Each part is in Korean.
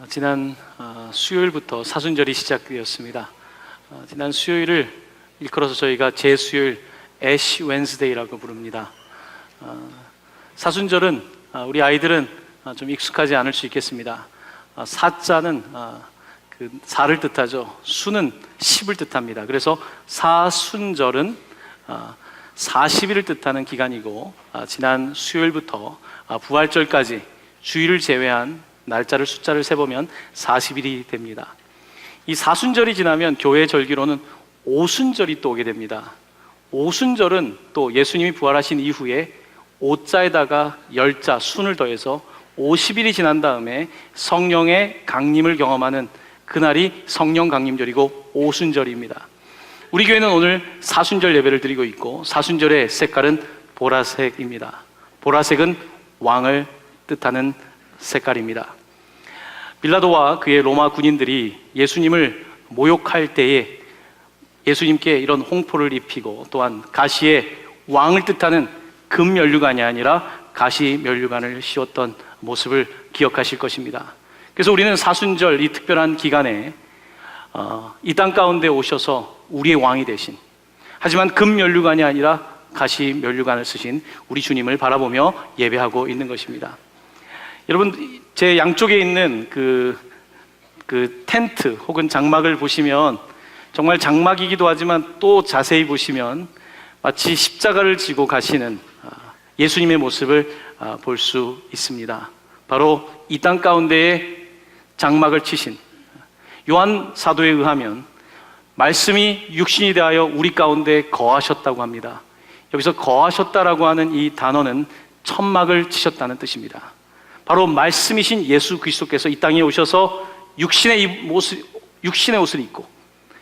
지난 수요일부터 사순절이 시작되었습니다. 지난 수요일을 일컬어서 저희가 제수요일 애쉬 웬스데이라고 부릅니다. 사순절은 우리 아이들은 좀 익숙하지 않을 수 있겠습니다. 사자는 그 사를 뜻하죠. 수는 10을 뜻합니다. 그래서 사순절은 40일을 뜻하는 기간이고, 지난 수요일부터 부활절까지 주일을 제외한 날짜를 숫자를 세보면 40일이 됩니다. 이 사순절이 지나면 교회 절기로는 오순절이 또 오게 됩니다. 오순절은 또 예수님이 부활하신 이후에 오자에다가 열자 순을 더해서 50일이 지난 다음에 성령의 강림을 경험하는 그날이 성령 강림절이고 오순절입니다. 우리 교회는 오늘 사순절 예배를 드리고 있고, 사순절의 색깔은 보라색입니다. 보라색은 왕을 뜻하는 색깔입니다. 빌라도와 그의 로마 군인들이 예수님을 모욕할 때에 예수님께 이런 홍포를 입히고, 또한 가시에 왕을 뜻하는 금면류관이 아니라 가시면류관을 씌웠던 모습을 기억하실 것입니다. 그래서 우리는 사순절 이 특별한 기간에 이 땅 가운데 오셔서 우리의 왕이 되신, 하지만 금면류관이 아니라 가시면류관을 쓰신 우리 주님을 바라보며 예배하고 있는 것입니다. 여러분, 제 양쪽에 있는 그 텐트 혹은 장막을 보시면 정말 장막이기도 하지만 또 자세히 보시면 마치 십자가를 지고 가시는 예수님의 모습을 볼 수 있습니다. 바로 이 땅 가운데에 장막을 치신 요한 사도에 의하면 말씀이 육신이 되하여 우리 가운데 거하셨다고 합니다. 여기서 거하셨다라고 하는 이 단어는 천막을 치셨다는 뜻입니다. 바로 말씀이신 예수 그리스도께서 이 땅에 오셔서 육신의 옷을 입고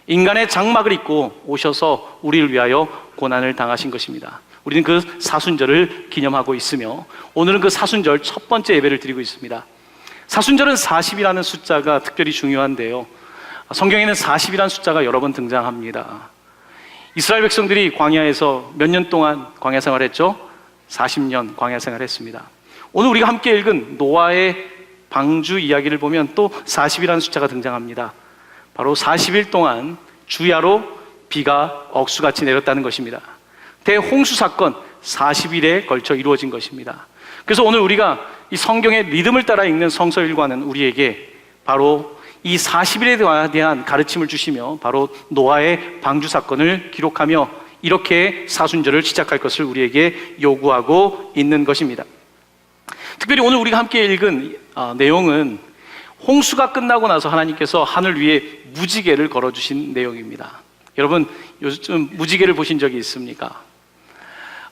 인간의 장막을 입고 오셔서 우리를 위하여 고난을 당하신 것입니다. 우리는 그 사순절을 기념하고 있으며, 오늘은 그 사순절 첫 번째 예배를 드리고 있습니다. 사순절은 40이라는 숫자가 특별히 중요한데요, 성경에는 40이라는 숫자가 여러 번 등장합니다. 이스라엘 백성들이 광야에서 몇 년 동안 광야 생활했죠? 40년 광야 생활했습니다. 오늘 우리가 함께 읽은 노아의 방주 이야기를 보면 또 40이라는 숫자가 등장합니다. 바로 40일 동안 주야로 비가 억수같이 내렸다는 것입니다. 대홍수 사건 40일에 걸쳐 이루어진 것입니다. 그래서 오늘 우리가 이 성경의 리듬을 따라 읽는 성서일과는 우리에게 바로 이 40일에 대한 가르침을 주시며, 바로 노아의 방주 사건을 기록하며 이렇게 사순절을 시작할 것을 우리에게 요구하고 있는 것입니다. 특별히 오늘 우리가 함께 읽은 내용은 홍수가 끝나고 나서 하나님께서 하늘 위에 무지개를 걸어주신 내용입니다. 여러분, 요즘 무지개를 보신 적이 있습니까?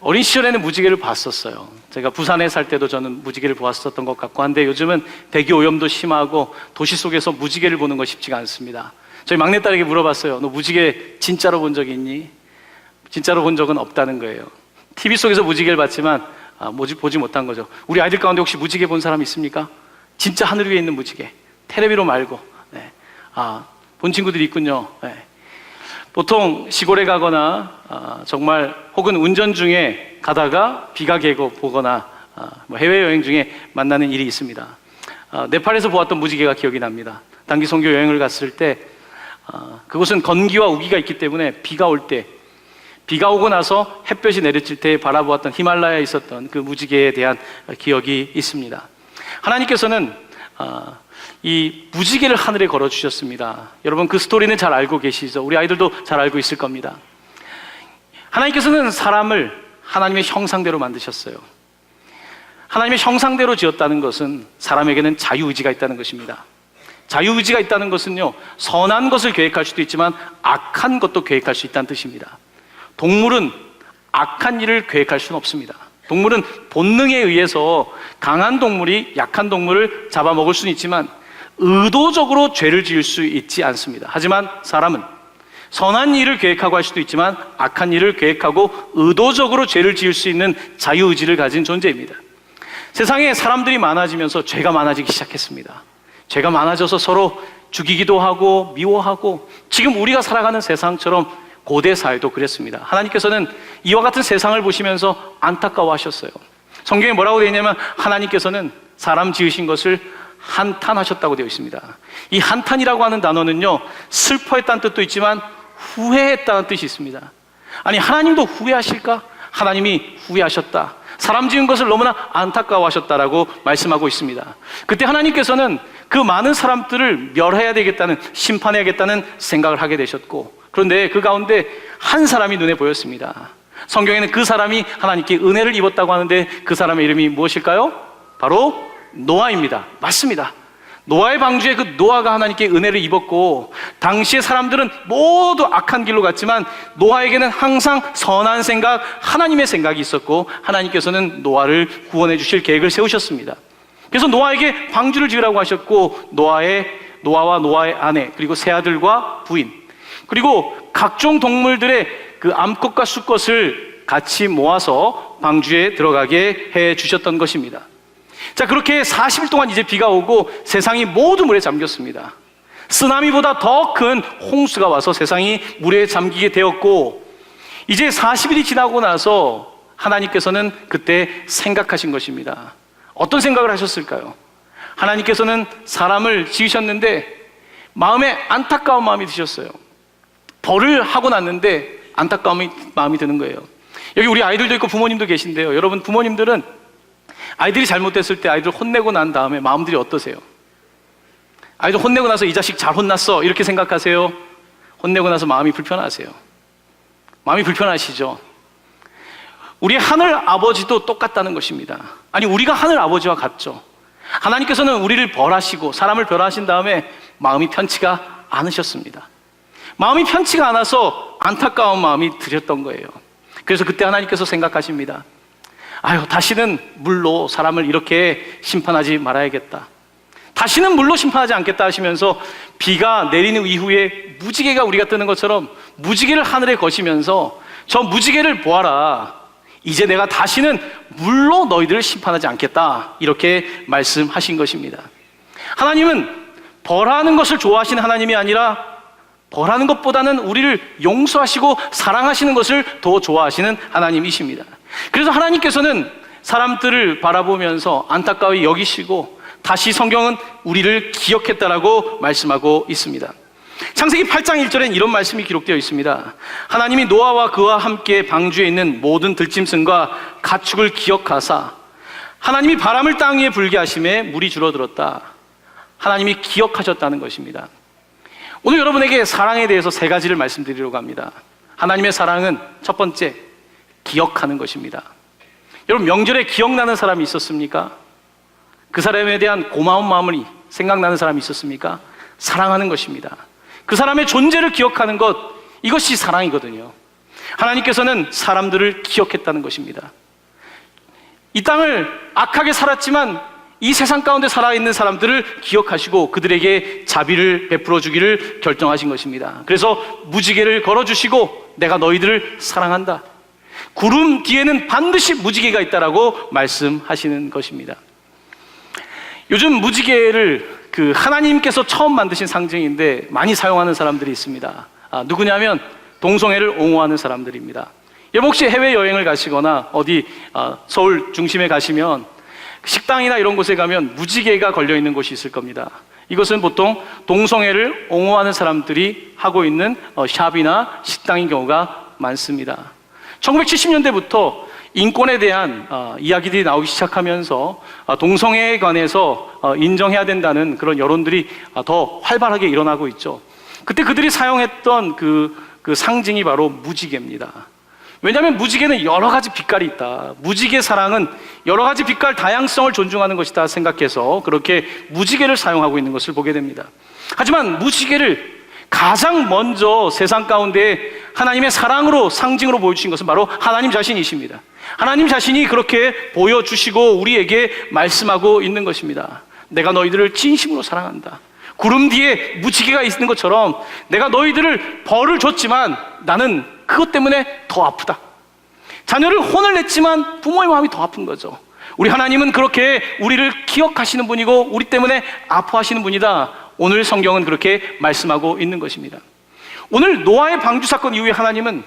어린 시절에는 무지개를 봤었어요. 제가 부산에 살 때도 저는 무지개를 보았었던 것 같고 한데, 요즘은 대기 오염도 심하고 도시 속에서 무지개를 보는 거 쉽지가 않습니다. 저희 막내딸에게 물어봤어요. 너 무지개 진짜로 본 적이 있니? 진짜로 본 적은 없다는 거예요. TV 속에서 무지개를 봤지만 보지 못한 거죠. 우리 아이들 가운데 혹시 무지개 본 사람 있습니까? 진짜 하늘 위에 있는 무지개, 텔레비로 말고. 네. 본 친구들이 있군요. 네. 보통 시골에 가거나 정말 혹은 운전 중에 가다가 비가 개고 보거나 해외여행 중에 만나는 일이 있습니다. 네팔에서 보았던 무지개가 기억이 납니다. 단기 선교 여행을 갔을 때 그곳은 건기와 우기가 있기 때문에 비가 오고 나서 햇볕이 내리칠 때 바라보았던 히말라야에 있었던 그 무지개에 대한 기억이 있습니다. 하나님께서는 이 무지개를 하늘에 걸어주셨습니다. 여러분, 그 스토리는 잘 알고 계시죠? 우리 아이들도 잘 알고 있을 겁니다. 하나님께서는 사람을 하나님의 형상대로 만드셨어요. 하나님의 형상대로 지었다는 것은 사람에게는 자유의지가 있다는 것입니다. 자유의지가 있다는 것은요, 선한 것을 계획할 수도 있지만 악한 것도 계획할 수 있다는 뜻입니다. 동물은 악한 일을 계획할 수는 없습니다. 동물은 본능에 의해서 강한 동물이 약한 동물을 잡아먹을 수는 있지만 의도적으로 죄를 지을 수 있지 않습니다. 하지만 사람은 선한 일을 계획하고 할 수도 있지만 악한 일을 계획하고 의도적으로 죄를 지을 수 있는 자유의지를 가진 존재입니다. 세상에 사람들이 많아지면서 죄가 많아지기 시작했습니다. 죄가 많아져서 서로 죽이기도 하고 미워하고, 지금 우리가 살아가는 세상처럼 고대 사회도 그랬습니다. 하나님께서는 이와 같은 세상을 보시면서 안타까워하셨어요. 성경에 뭐라고 되어 있냐면, 하나님께서는 사람 지으신 것을 한탄하셨다고 되어 있습니다. 이 한탄이라고 하는 단어는요, 슬퍼했다는 뜻도 있지만 후회했다는 뜻이 있습니다. 아니, 하나님도 후회하실까? 하나님이 후회하셨다. 사람 지은 것을 너무나 안타까워하셨다라고 말씀하고 있습니다. 그때 하나님께서는 그 많은 사람들을 멸해야 되겠다는, 심판해야겠다는 생각을 하게 되셨고, 그런데 그 가운데 한 사람이 눈에 보였습니다. 성경에는 그 사람이 하나님께 은혜를 입었다고 하는데 그 사람의 이름이 무엇일까요? 바로 노아입니다. 맞습니다. 노아의 방주에 그 노아가 하나님께 은혜를 입었고, 당시의 사람들은 모두 악한 길로 갔지만 노아에게는 항상 선한 생각, 하나님의 생각이 있었고, 하나님께서는 노아를 구원해 주실 계획을 세우셨습니다. 그래서 노아에게 방주를 지으라고 하셨고, 노아와 노아의 아내, 그리고 세 아들과 부인, 그리고 각종 동물들의 그 암컷과 수컷을 같이 모아서 방주에 들어가게 해 주셨던 것입니다. 자, 그렇게 40일 동안 이제 비가 오고 세상이 모두 물에 잠겼습니다. 쓰나미보다 더 큰 홍수가 와서 세상이 물에 잠기게 되었고, 이제 40일이 지나고 나서 하나님께서는 그때 생각하신 것입니다. 어떤 생각을 하셨을까요? 하나님께서는 사람을 지으셨는데 마음에 안타까운 마음이 드셨어요. 벌을 하고 났는데 안타까운 마음이 드는 거예요. 여기 우리 아이들도 있고 부모님도 계신데요, 여러분, 부모님들은 아이들이 잘못됐을 때 아이들 혼내고 난 다음에 마음들이 어떠세요? 아이들 혼내고 나서 이 자식 잘 혼났어 이렇게 생각하세요? 혼내고 나서 마음이 불편하세요? 마음이 불편하시죠? 우리 하늘 아버지도 똑같다는 것입니다. 아니, 우리가 하늘 아버지와 같죠. 하나님께서는 우리를 벌하시고 사람을 벌하신 다음에 마음이 편치가 않으셨습니다. 마음이 편치가 않아서 안타까운 마음이 드셨던 거예요. 그래서 그때 하나님께서 생각하십니다. 아유, 다시는 물로 사람을 이렇게 심판하지 말아야겠다. 다시는 물로 심판하지 않겠다 하시면서 비가 내리는 이후에 무지개가 우리가 뜨는 것처럼 무지개를 하늘에 거시면서 저 무지개를 보아라. 이제 내가 다시는 물로 너희들을 심판하지 않겠다. 이렇게 말씀하신 것입니다. 하나님은 벌하는 것을 좋아하시는 하나님이 아니라 벌하는 것보다는 우리를 용서하시고 사랑하시는 것을 더 좋아하시는 하나님이십니다. 그래서 하나님께서는 사람들을 바라보면서 안타까이 여기시고 다시 성경은 우리를 기억했다라고 말씀하고 있습니다. 창세기 8장 1절엔 이런 말씀이 기록되어 있습니다. 하나님이 노아와 그와 함께 방주에 있는 모든 들짐승과 가축을 기억하사 하나님이 바람을 땅 위에 불게 하심에 물이 줄어들었다. 하나님이 기억하셨다는 것입니다. 오늘 여러분에게 사랑에 대해서 세 가지를 말씀드리려고 합니다. 하나님의 사랑은 첫 번째, 기억하는 것입니다. 여러분, 명절에 기억나는 사람이 있었습니까? 그 사람에 대한 고마운 마음이 생각나는 사람이 있었습니까? 사랑하는 것입니다. 그 사람의 존재를 기억하는 것, 이것이 사랑이거든요. 하나님께서는 사람들을 기억했다는 것입니다. 이 땅을 악하게 살았지만 이 세상 가운데 살아있는 사람들을 기억하시고 그들에게 자비를 베풀어 주기를 결정하신 것입니다. 그래서 무지개를 걸어주시고 내가 너희들을 사랑한다. 구름 뒤에는 반드시 무지개가 있다라고 말씀하시는 것입니다. 요즘 무지개를 하나님께서 처음 만드신 상징인데 많이 사용하는 사람들이 있습니다. 누구냐면 동성애를 옹호하는 사람들입니다. 여러분, 혹시 해외여행을 가시거나 어디 서울 중심에 가시면 식당이나 이런 곳에 가면 무지개가 걸려있는 곳이 있을 겁니다. 이것은 보통 동성애를 옹호하는 사람들이 하고 있는 샵이나 식당인 경우가 많습니다. 1970년대부터 인권에 대한 이야기들이 나오기 시작하면서 동성애에 관해서 인정해야 된다는 그런 여론들이 더 활발하게 일어나고 있죠. 그때 그들이 사용했던 그 상징이 바로 무지개입니다. 왜냐하면 무지개는 여러 가지 빛깔이 있다. 무지개 사랑은 여러 가지 빛깔 다양성을 존중하는 것이다 생각해서 그렇게 무지개를 사용하고 있는 것을 보게 됩니다. 하지만 무지개를 가장 먼저 세상 가운데 하나님의 사랑으로 상징으로 보여주신 것은 바로 하나님 자신이십니다. 하나님 자신이 그렇게 보여주시고 우리에게 말씀하고 있는 것입니다. 내가 너희들을 진심으로 사랑한다. 구름 뒤에 무지개가 있는 것처럼 내가 너희들을 벌을 줬지만 나는 그것 때문에 더 아프다. 자녀를 혼을 냈지만 부모의 마음이 더 아픈 거죠. 우리 하나님은 그렇게 우리를 기억하시는 분이고 우리 때문에 아파하시는 분이다. 오늘 성경은 그렇게 말씀하고 있는 것입니다. 오늘 노아의 방주 사건 이후에 하나님은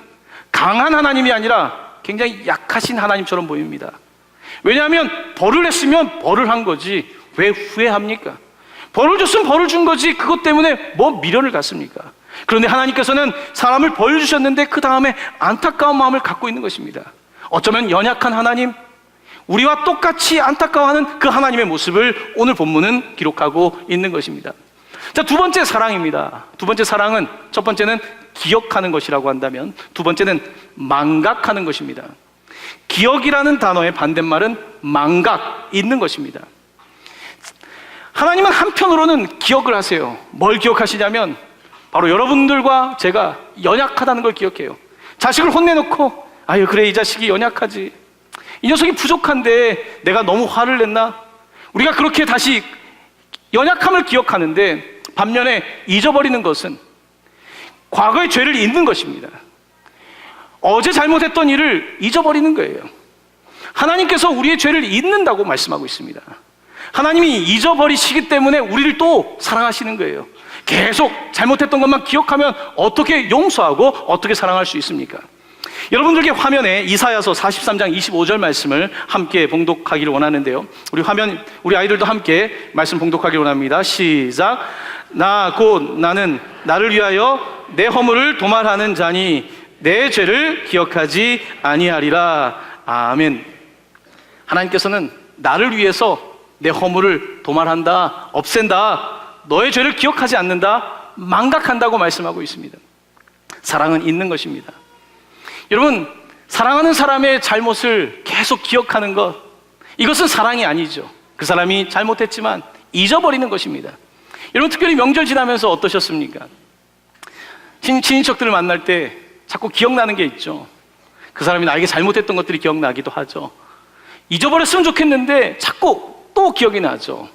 강한 하나님이 아니라 굉장히 약하신 하나님처럼 보입니다. 왜냐하면 벌을 했으면 벌을 한 거지 왜 후회합니까? 벌을 줬으면 벌을 준 거지 그것 때문에 뭐 미련을 갖습니까? 그런데 하나님께서는 사람을 벌 주셨는데 그 다음에 안타까운 마음을 갖고 있는 것입니다. 어쩌면 연약한 하나님, 우리와 똑같이 안타까워하는 그 하나님의 모습을 오늘 본문은 기록하고 있는 것입니다. 자, 두 번째 사랑입니다. 두 번째 사랑은, 첫 번째는 기억하는 것이라고 한다면 두 번째는 망각하는 것입니다. 기억이라는 단어의 반대말은 망각, 잊는 것입니다. 하나님은 한편으로는 기억을 하세요. 뭘 기억하시냐면 바로 여러분들과 제가 연약하다는 걸 기억해요. 자식을 혼내놓고 아유 그래 이 자식이 연약하지, 이 녀석이 부족한데 내가 너무 화를 냈나? 우리가 그렇게 다시 연약함을 기억하는데, 반면에 잊어버리는 것은 과거의 죄를 잊는 것입니다. 어제 잘못했던 일을 잊어버리는 거예요. 하나님께서 우리의 죄를 잊는다고 말씀하고 있습니다. 하나님이 잊어버리시기 때문에 우리를 또 사랑하시는 거예요. 계속 잘못했던 것만 기억하면 어떻게 용서하고 어떻게 사랑할 수 있습니까? 여러분들께 화면에 이사야서 43장 25절 말씀을 함께 봉독하기를 원하는데요, 우리 아이들도 함께 말씀 봉독하기를 원합니다. 시작. 나 곧 나는 나를 위하여 내 허물을 도말하는 자니 내 죄를 기억하지 아니하리라. 아멘. 하나님께서는 나를 위해서 내 허물을 도말한다, 없앤다, 너의 죄를 기억하지 않는다, 망각한다고 말씀하고 있습니다. 사랑은 잊는 것입니다. 여러분, 사랑하는 사람의 잘못을 계속 기억하는 것, 이것은 사랑이 아니죠. 그 사람이 잘못했지만 잊어버리는 것입니다. 여러분, 특별히 명절 지나면서 어떠셨습니까? 친인척들을 만날 때 자꾸 기억나는 게 있죠. 그 사람이 나에게 잘못했던 것들이 기억나기도 하죠. 잊어버렸으면 좋겠는데 자꾸 또 기억이 나죠.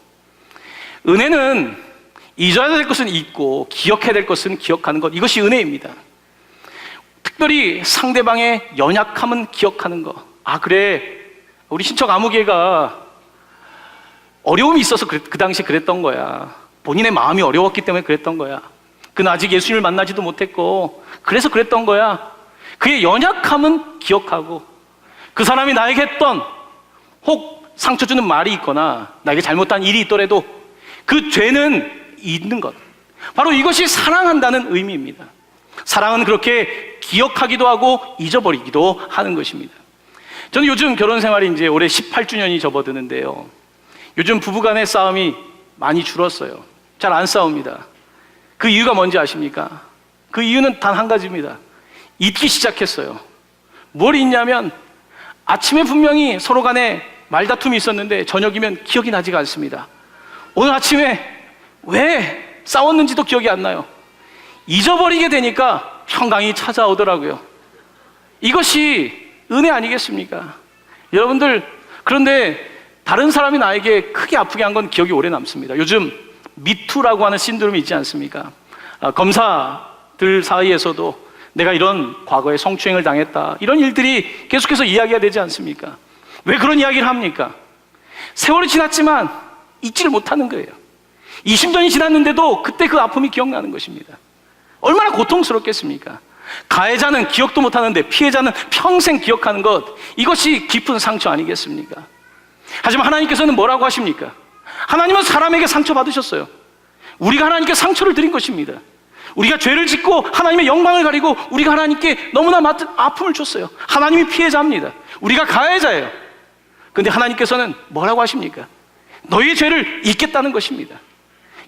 은혜는 잊어야 될 것은 잊고 기억해야 될 것은 기억하는 것, 이것이 은혜입니다. 특별히 상대방의 연약함은 기억하는 것. 아 그래, 우리 친척 아무개가 어려움이 있어서 그 당시 그랬던 거야. 본인의 마음이 어려웠기 때문에 그랬던 거야. 그는 아직 예수님을 만나지도 못했고 그래서 그랬던 거야. 그의 연약함은 기억하고, 그 사람이 나에게 했던 혹 상처 주는 말이 있거나 나에게 잘못한 일이 있더라도 그 죄는 잊는 것, 바로 이것이 사랑한다는 의미입니다. 사랑은 그렇게 기억하기도 하고 잊어버리기도 하는 것입니다. 저는 요즘 결혼 생활이 이제 올해 18주년이 접어드는데요, 요즘 부부간의 싸움이 많이 줄었어요. 잘 안 싸웁니다. 그 이유가 뭔지 아십니까? 그 이유는 단 한 가지입니다. 잊기 시작했어요. 뭘 잊냐면, 아침에 분명히 서로 간에 말다툼이 있었는데 저녁이면 기억이 나지가 않습니다. 오늘 아침에 왜 싸웠는지도 기억이 안 나요. 잊어버리게 되니까 평강이 찾아오더라고요. 이것이 은혜 아니겠습니까? 여러분들, 그런데 다른 사람이 나에게 크게 아프게 한 건 기억이 오래 남습니다. 요즘 미투라고 하는 신드롬이 있지 않습니까? 검사들 사이에서도 내가 이런 과거에 성추행을 당했다, 이런 일들이 계속해서 이야기가 되지 않습니까? 왜 그런 이야기를 합니까? 세월이 지났지만 잊지를 못하는 거예요. 20년이 지났는데도 그때 그 아픔이 기억나는 것입니다. 얼마나 고통스럽겠습니까? 가해자는 기억도 못하는데 피해자는 평생 기억하는 것, 이것이 깊은 상처 아니겠습니까? 하지만 하나님께서는 뭐라고 하십니까? 하나님은 사람에게 상처받으셨어요. 우리가 하나님께 상처를 드린 것입니다. 우리가 죄를 짓고 하나님의 영광을 가리고 우리가 하나님께 너무나 많은 아픔을 줬어요. 하나님이 피해자입니다. 우리가 가해자예요. 그런데 하나님께서는 뭐라고 하십니까? 너희의 죄를 잊겠다는 것입니다.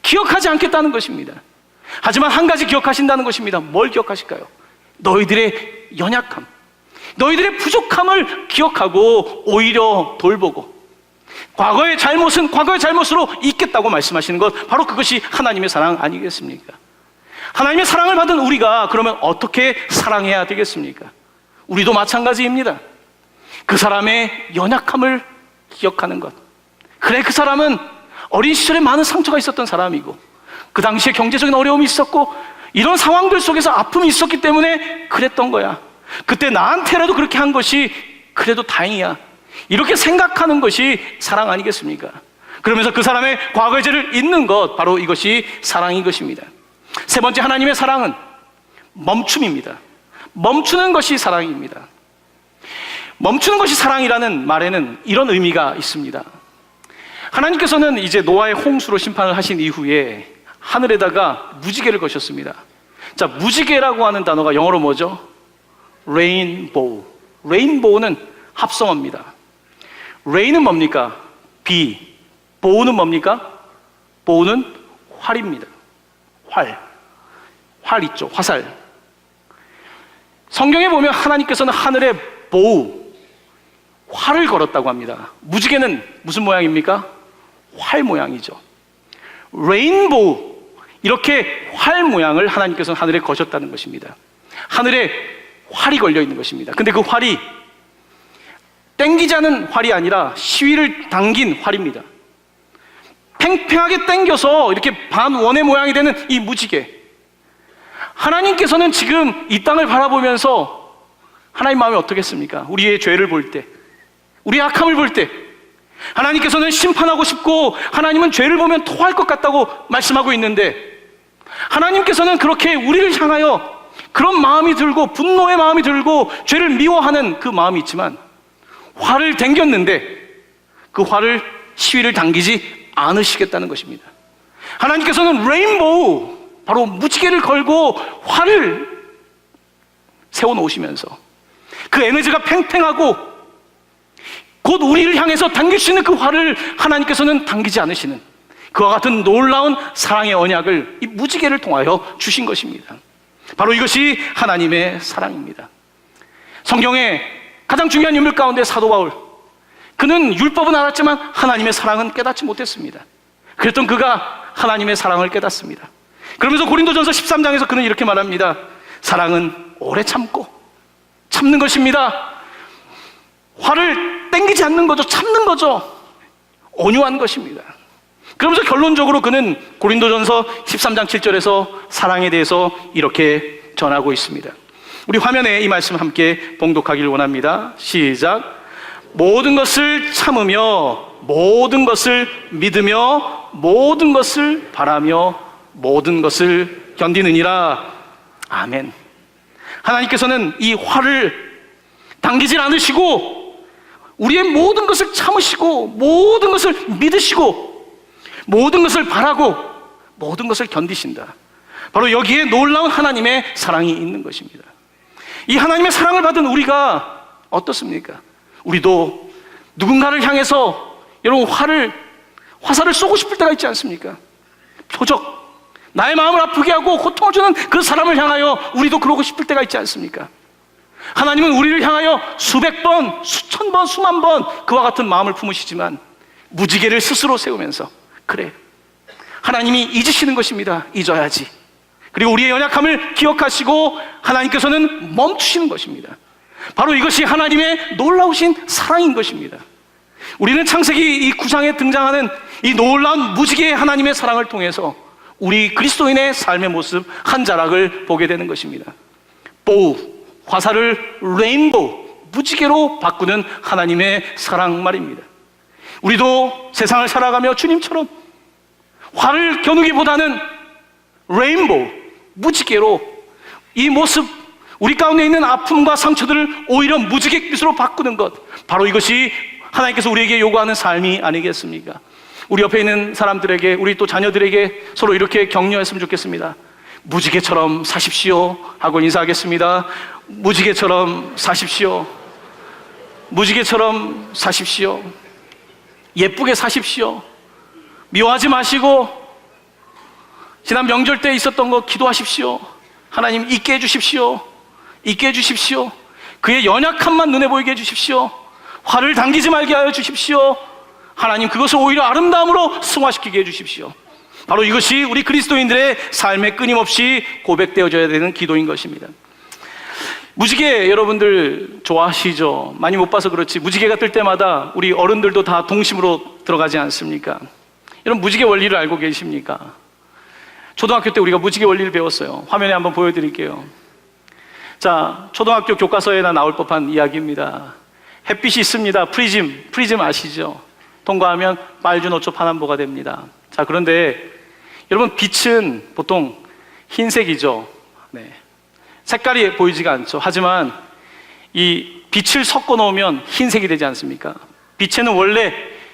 기억하지 않겠다는 것입니다. 하지만 한 가지 기억하신다는 것입니다. 뭘 기억하실까요? 너희들의 연약함, 너희들의 부족함을 기억하고 오히려 돌보고, 과거의 잘못은 과거의 잘못으로 잊겠다고 말씀하시는 것, 바로 그것이 하나님의 사랑 아니겠습니까? 하나님의 사랑을 받은 우리가 그러면 어떻게 사랑해야 되겠습니까? 우리도 마찬가지입니다. 그 사람의 연약함을 기억하는 것. 그래, 그 사람은 어린 시절에 많은 상처가 있었던 사람이고 그 당시에 경제적인 어려움이 있었고 이런 상황들 속에서 아픔이 있었기 때문에 그랬던 거야. 그때 나한테라도 그렇게 한 것이 그래도 다행이야, 이렇게 생각하는 것이 사랑 아니겠습니까? 그러면서 그 사람의 과거의 죄를 잊는 것, 바로 이것이 사랑인 것입니다. 세 번째, 하나님의 사랑은 멈춤입니다. 멈추는 것이 사랑입니다. 멈추는 것이 사랑이라는 말에는 이런 의미가 있습니다. 하나님께서는 이제 노아의 홍수로 심판을 하신 이후에 하늘에다가 무지개를 거셨습니다. 자, 무지개라고 하는 단어가 영어로 뭐죠? 레인보우. 레인보우는 합성어입니다. 레인은 뭡니까? 비. 보우는 뭡니까? 보우는 활입니다. 활 있죠. 화살. 성경에 보면 하나님께서는 하늘에 보우, 활을 걸었다고 합니다. 무지개는 무슨 모양입니까? 활 모양이죠. 레인보우, 이렇게 활 모양을 하나님께서는 하늘에 거셨다는 것입니다. 하늘에 활이 걸려 있는 것입니다. 근데 그 활이 땡기지 않은 활이 아니라 시위를 당긴 활입니다. 팽팽하게 당겨서 이렇게 반원의 모양이 되는 이 무지개. 하나님께서는 지금 이 땅을 바라보면서 하나님 마음이 어떻겠습니까? 우리의 죄를 볼 때, 우리의 악함을 볼 때 하나님께서는 심판하고 싶고 하나님은 죄를 보면 토할 것 같다고 말씀하고 있는데, 하나님께서는 그렇게 우리를 향하여 그런 마음이 들고 분노의 마음이 들고 죄를 미워하는 그 마음이 있지만 활을 당겼는데 그 활을 시위를 당기지 않으시겠다는 것입니다. 하나님께서는 레인보우, 바로 무지개를 걸고 활을 세워놓으시면서 그 에너지가 팽팽하고 곧 우리를 향해서 당길 수 있는 그 활을 하나님께서는 당기지 않으시는 그와 같은 놀라운 사랑의 언약을 이 무지개를 통하여 주신 것입니다. 바로 이것이 하나님의 사랑입니다. 성경에 가장 중요한 인물 가운데 사도 바울, 그는 율법은 알았지만 하나님의 사랑은 깨닫지 못했습니다. 그랬던 그가 하나님의 사랑을 깨닫습니다. 그러면서 고린도전서 13장에서 그는 이렇게 말합니다. 사랑은 오래 참고 참는 것입니다. 화를 땡기지 않는 거죠. 참는 거죠. 온유한 것입니다. 그러면서 결론적으로 그는 고린도전서 13장 7절에서 사랑에 대해서 이렇게 전하고 있습니다. 우리 화면에 이 말씀 함께 봉독하기를 원합니다. 시작. 모든 것을 참으며 모든 것을 믿으며 모든 것을 바라며 모든 것을 견디느니라. 아멘. 하나님께서는 이 화를 당기질 않으시고 우리의 모든 것을 참으시고 모든 것을 믿으시고 모든 것을 바라고 모든 것을 견디신다. 바로 여기에 놀라운 하나님의 사랑이 있는 것입니다. 이 하나님의 사랑을 받은 우리가 어떻습니까? 우리도 누군가를 향해서 여러분 화살을 쏘고 싶을 때가 있지 않습니까? 표적, 나의 마음을 아프게 하고 고통을 주는 그 사람을 향하여 우리도 그러고 싶을 때가 있지 않습니까? 하나님은 우리를 향하여 수백 번, 수천 번, 수만 번 그와 같은 마음을 품으시지만 무지개를 스스로 세우면서 그래, 하나님이 잊으시는 것입니다. 잊어야지. 그리고 우리의 연약함을 기억하시고 하나님께서는 멈추시는 것입니다. 바로 이것이 하나님의 놀라우신 사랑인 것입니다. 우리는 창세기 이 9장에 등장하는 이 놀라운 무지개의 하나님의 사랑을 통해서 우리 그리스도인의 삶의 모습 한 자락을 보게 되는 것입니다. 보우, 화살을 레인보우, 무지개로 바꾸는 하나님의 사랑 말입니다. 우리도 세상을 살아가며 주님처럼 화를 겨누기보다는 레인보우, 무지개로 이 모습, 우리 가운데 있는 아픔과 상처들을 오히려 무지갯빛으로 바꾸는 것, 바로 이것이 하나님께서 우리에게 요구하는 삶이 아니겠습니까? 우리 옆에 있는 사람들에게, 우리 또 자녀들에게 서로 이렇게 격려했으면 좋겠습니다. 무지개처럼 사십시오 하고 인사하겠습니다. 무지개처럼 사십시오. 무지개처럼 사십시오. 예쁘게 사십시오. 미워하지 마시고 지난 명절 때 있었던 거 기도하십시오. 하나님 잊게 해주십시오. 잊게 해주십시오. 그의 연약함만 눈에 보이게 해주십시오. 화를 당기지 말게 하여 주십시오. 하나님 그것을 오히려 아름다움으로 승화시키게 해주십시오. 바로 이것이 우리 그리스도인들의 삶에 끊임없이 고백되어져야 되는 기도인 것입니다. 무지개 여러분들 좋아하시죠? 많이 못 봐서 그렇지 무지개가 뜰 때마다 우리 어른들도 다 동심으로 들어가지 않습니까? 여러분 무지개 원리를 알고 계십니까? 초등학교 때 우리가 무지개 원리를 배웠어요. 화면에 한번 보여드릴게요. 자, 초등학교 교과서에나 나올 법한 이야기입니다. 햇빛이 있습니다. 프리즘 아시죠? 통과하면 빨주노초 파남보가 됩니다. 자, 그런데 여러분 빛은 보통 흰색이죠. 네. 색깔이 보이지가 않죠. 하지만 이 빛을 섞어 놓으면 흰색이 되지 않습니까? 빛에는 원래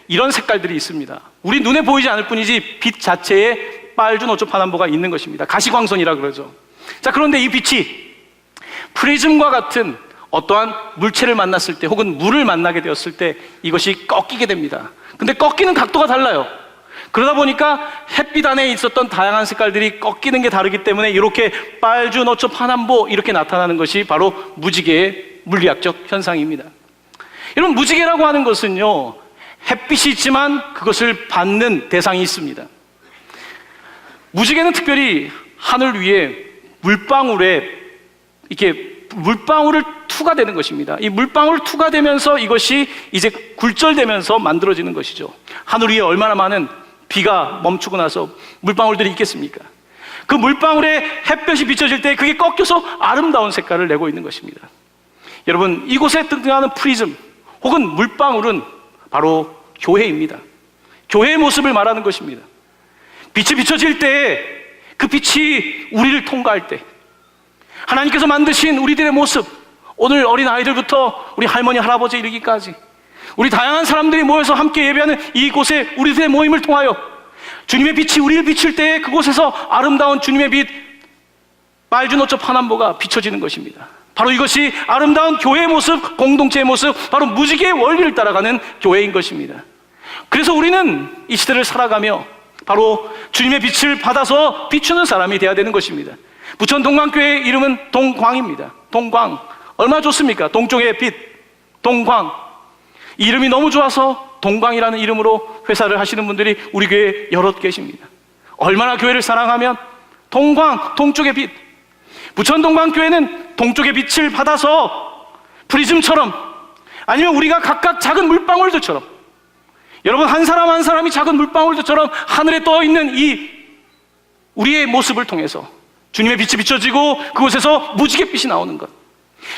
이런 색깔들이 있습니다. 우리 눈에 보이지 않을 뿐이지 빛 자체에 빨주노초 파남보가 있는 것입니다. 가시광선이라 그러죠. 자, 그런데 이 빛이 프리즘과 같은 어떠한 물체를 만났을 때 혹은 물을 만나게 되었을 때 이것이 꺾이게 됩니다. 근데 꺾이는 각도가 달라요. 그러다 보니까 햇빛 안에 있었던 다양한 색깔들이 꺾이는 게 다르기 때문에 이렇게 빨주노초 파남보 이렇게 나타나는 것이 바로 무지개의 물리학적 현상입니다. 여러분, 무지개라고 하는 것은요, 햇빛이 있지만 그것을 받는 대상이 있습니다. 무지개는 특별히 하늘 위에 물방울에 이렇게 물방울을 투과되는 것입니다. 이 물방울 투과되면서 이것이 이제 굴절되면서 만들어지는 것이죠. 하늘 위에 얼마나 많은 비가 멈추고 나서 물방울들이 있겠습니까? 그 물방울에 햇볕이 비춰질 때 그게 꺾여서 아름다운 색깔을 내고 있는 것입니다. 여러분, 이곳에 등장하는 프리즘 혹은 물방울은 바로 교회입니다. 교회의 모습을 말하는 것입니다. 빛이 비춰질 때 그 빛이 우리를 통과할 때 하나님께서 만드신 우리들의 모습, 오늘 어린 아이들부터 우리 할머니, 할아버지 이르기까지 우리 다양한 사람들이 모여서 함께 예배하는 이곳에 우리들의 모임을 통하여 주님의 빛이 우리를 비출 때 그곳에서 아름다운 주님의 빛 빨주노초 파남보가 비춰지는 것입니다. 바로 이것이 아름다운 교회의 모습, 공동체의 모습, 바로 무지개의 원리를 따라가는 교회인 것입니다. 그래서 우리는 이 시대를 살아가며 바로 주님의 빛을 받아서 비추는 사람이 되어야 되는 것입니다. 부천 동광교회의 이름은 동광입니다. 동광, 얼마나 좋습니까? 동쪽의 빛, 동광. 이 이름이 너무 좋아서 동광이라는 이름으로 회사를 하시는 분들이 우리 교회에 여럿 계십니다. 얼마나 교회를 사랑하면 동광, 동쪽의 빛. 부천 동광교회는 동쪽의 빛을 받아서 프리즘처럼, 아니면 우리가 각각 작은 물방울들처럼, 여러분, 한 사람 한 사람이 작은 물방울들처럼 하늘에 떠 있는 이 우리의 모습을 통해서 주님의 빛이 비춰지고 그곳에서 무지갯빛이 나오는 것.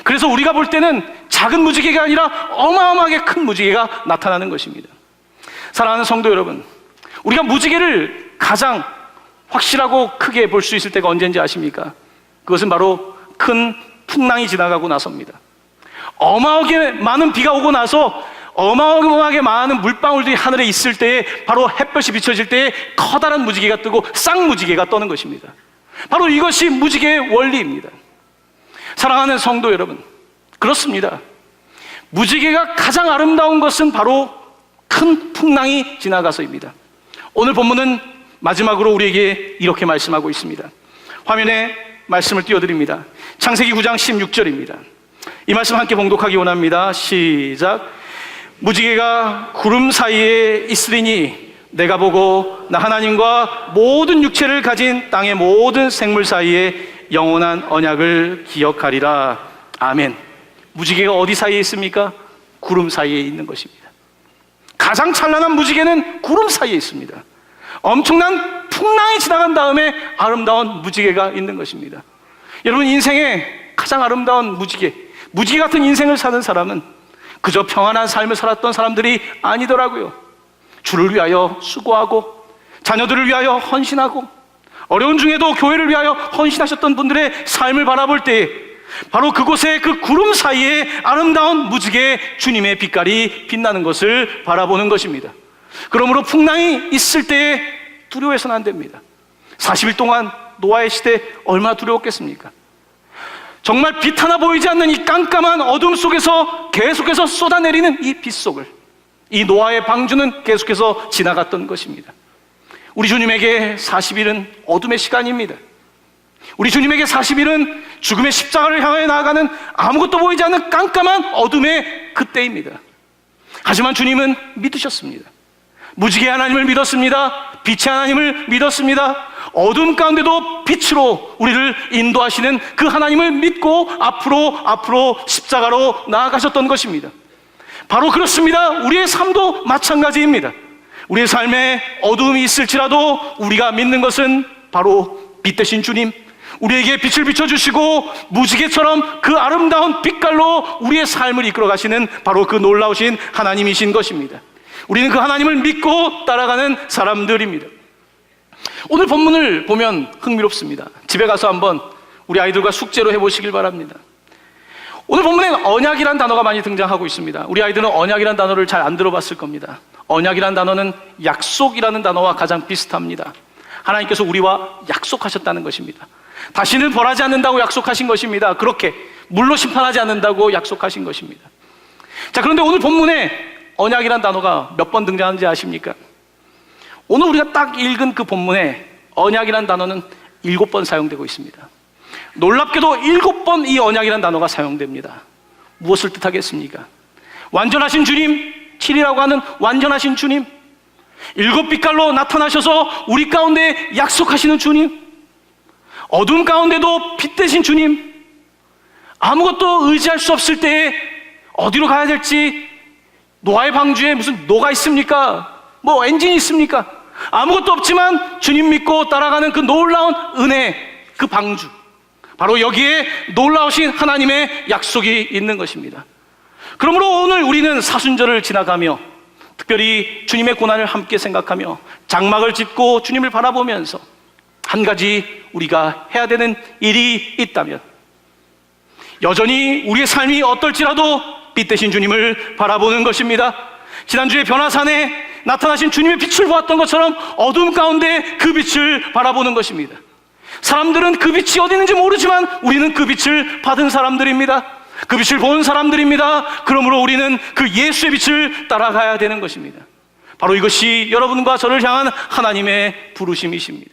그래서 우리가 볼 때는 작은 무지개가 아니라 어마어마하게 큰 무지개가 나타나는 것입니다. 사랑하는 성도 여러분, 우리가 무지개를 가장 확실하고 크게 볼 수 있을 때가 언제인지 아십니까? 그것은 바로 큰 풍랑이 지나가고 나서입니다. 어마어마하게 많은 비가 오고 나서 어마어마하게 많은 물방울들이 하늘에 있을 때에 바로 햇볕이 비춰질 때에 커다란 무지개가 뜨고 쌍무지개가 떠는 것입니다. 바로 이것이 무지개의 원리입니다. 사랑하는 성도 여러분, 그렇습니다. 무지개가 가장 아름다운 것은 바로 큰 풍랑이 지나가서입니다. 오늘 본문은 마지막으로 우리에게 이렇게 말씀하고 있습니다. 화면에 말씀을 띄워드립니다. 창세기 9장 16절입니다. 이 말씀 함께 봉독하기 원합니다. 시작. 무지개가 구름 사이에 있으리니 내가 보고 나 하나님과 모든 육체를 가진 땅의 모든 생물 사이에 영원한 언약을 기억하리라. 아멘. 무지개가 어디 사이에 있습니까? 구름 사이에 있는 것입니다. 가장 찬란한 무지개는 구름 사이에 있습니다. 엄청난 풍랑이 지나간 다음에 아름다운 무지개가 있는 것입니다. 여러분, 인생에 가장 아름다운 무지개 같은 인생을 사는 사람은 그저 평안한 삶을 살았던 사람들이 아니더라고요. 주를 위하여 수고하고 자녀들을 위하여 헌신하고 어려운 중에도 교회를 위하여 헌신하셨던 분들의 삶을 바라볼 때 바로 그곳에 그 구름 사이에 아름다운 무지개 주님의 빛깔이 빛나는 것을 바라보는 것입니다. 그러므로 풍랑이 있을 때에 두려워해서는 안 됩니다. 40일 동안 노아의 시대 얼마나 두려웠겠습니까? 정말 빛 하나 보이지 않는 이 깜깜한 어둠 속에서 계속해서 쏟아내리는 이 빛 속을 이 노아의 방주는 계속해서 지나갔던 것입니다. 우리 주님에게 40일은 어둠의 시간입니다. 우리 주님에게 40일은 죽음의 십자가를 향해 나아가는 아무것도 보이지 않는 깜깜한 어둠의 그때입니다. 하지만 주님은 믿으셨습니다. 무지개 하나님을 믿었습니다. 빛의 하나님을 믿었습니다. 어둠 가운데도 빛으로 우리를 인도하시는 그 하나님을 믿고 앞으로 십자가로 나아가셨던 것입니다. 바로 그렇습니다. 우리의 삶도 마찬가지입니다. 우리의 삶에 어둠이 있을지라도 우리가 믿는 것은 바로 빛 대신 주님, 우리에게 빛을 비춰주시고 무지개처럼 그 아름다운 빛깔로 우리의 삶을 이끌어 가시는 바로 그 놀라우신 하나님이신 것입니다. 우리는 그 하나님을 믿고 따라가는 사람들입니다. 오늘 본문을 보면 흥미롭습니다. 집에 가서 한번 우리 아이들과 숙제로 해보시길 바랍니다. 오늘 본문에 언약이란 단어가 많이 등장하고 있습니다. 우리 아이들은 언약이란 단어를 잘 안 들어봤을 겁니다. 언약이라는 단어는 약속이라는 단어와 가장 비슷합니다. 하나님께서 우리와 약속하셨다는 것입니다. 다시는 벌하지 않는다고 약속하신 것입니다. 그렇게 물로 심판하지 않는다고 약속하신 것입니다. 자, 그런데 오늘 본문에 언약이라는 단어가 몇 번 등장하는지 아십니까? 오늘 우리가 딱 읽은 그 본문에 언약이라는 단어는 7번 사용되고 있습니다. 놀랍게도 7번 이 언약이라는 단어가 사용됩니다. 무엇을 뜻하겠습니까? 완전하신 주님, 7이라고 하는 완전하신 주님, 7빛깔로 나타나셔서 우리 가운데 약속하시는 주님, 어둠 가운데도 빛 되신 주님, 아무것도 의지할 수 없을 때에 어디로 가야 될지, 노아의 방주에 무슨 노가 있습니까? 뭐 엔진이 있습니까? 아무것도 없지만 주님 믿고 따라가는 그 놀라운 은혜, 그 방주, 바로 여기에 놀라우신 하나님의 약속이 있는 것입니다. 그러므로 오늘 우리는 사순절을 지나가며 특별히 주님의 고난을 함께 생각하며 장막을 짚고 주님을 바라보면서 한 가지 우리가 해야 되는 일이 있다면, 여전히 우리의 삶이 어떨지라도 빛 대신 주님을 바라보는 것입니다. 지난주에 변화산에 나타나신 주님의 빛을 보았던 것처럼 어둠 가운데 그 빛을 바라보는 것입니다. 사람들은 그 빛이 어디 있는지 모르지만 우리는 그 빛을 받은 사람들입니다. 그 빛을 본 사람들입니다. 그러므로 우리는 그 예수의 빛을 따라가야 되는 것입니다. 바로 이것이 여러분과 저를 향한 하나님의 부르심이십니다.